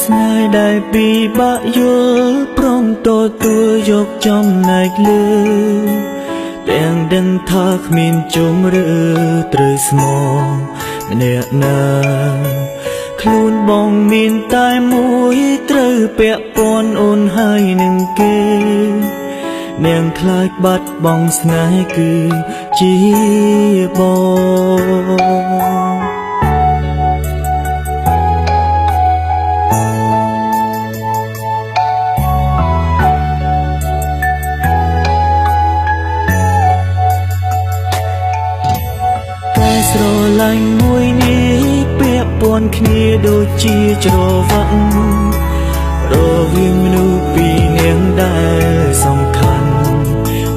ស្នេហ៍ដែលពិបាកយល់ព្រមទទួលយកចំណែកលើទាំងដឹងថាគ្មានជុំឬត្រូវស្មោះម្នាក់ណាខ្លួនបងមានតែមួយត្រូវពាក់ព័ន្ធអូនហើយនឹងគេនាងខ្លាចបាត់បង់ស្នេហ៍គឺជាបងស្រឡាញ់មួយនេះពាក់ព័ន្ធគ្នាដូចជាច្រវាក់រវាងមនុស្សពីរនាក់ដែលសំខាន់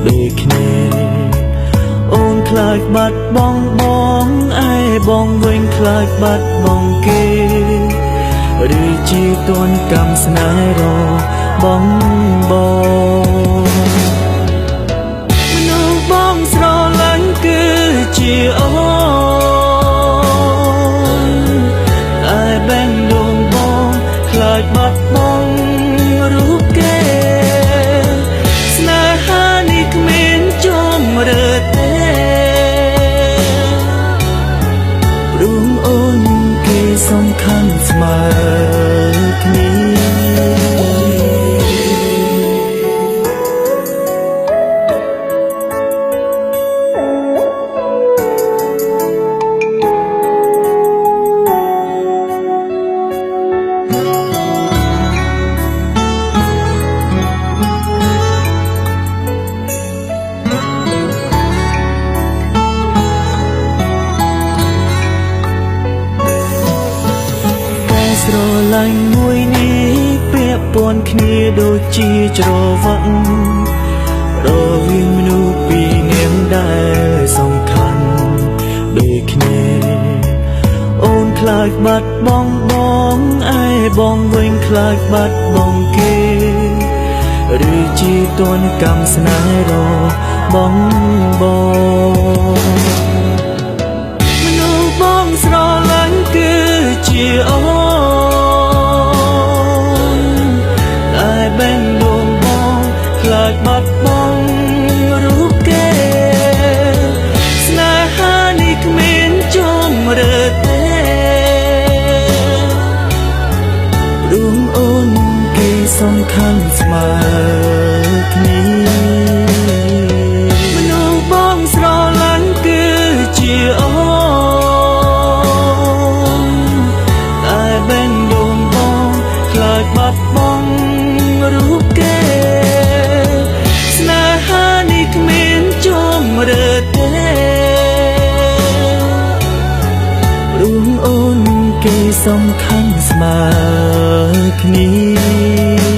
ដូចគ្នាអូនខ្លាចបាត់បង់បងឯបងវិញខ្លាចបាត់បង់គេឬជាទណ្ឌកម្មស្នេហ៍របងមនុស្សបងស្រឡាញ់គឺជាអូបាត់បង់រូបគេស្នេហានេះគ្មានជម្រើសទេព្រោះអូនគេសំខាន់ស្មើគ្នាស្រឡាញ់មួយនេះពាក់ព័ន្ធគ្នាដូចជាច្រវាក់រវាងមនុស្សពីរនាក់ដែលសំខាន់ដូចគ្នាអូនខ្លាចបាត់បង់បងឯបងវិញខ្លាចបាត់បង់គេឬជាទណ្ឌកម្មស្នេហ៍របងមនុស្សបងស្រឡាញ់គឺជាអូបាត់បង់រូបគេស្នេហានេះគ្មានជម្រើសទេព្រោះអូនគេសំខាន់ស្មើគ្នាមនុស្សបងស្រឡាញ់គឺជាអូតែបេះដូងបងខ្លាចបាត់បង់រូបគេរើទេព្រោះអូនគេសំខាន់ស្មើគ្នា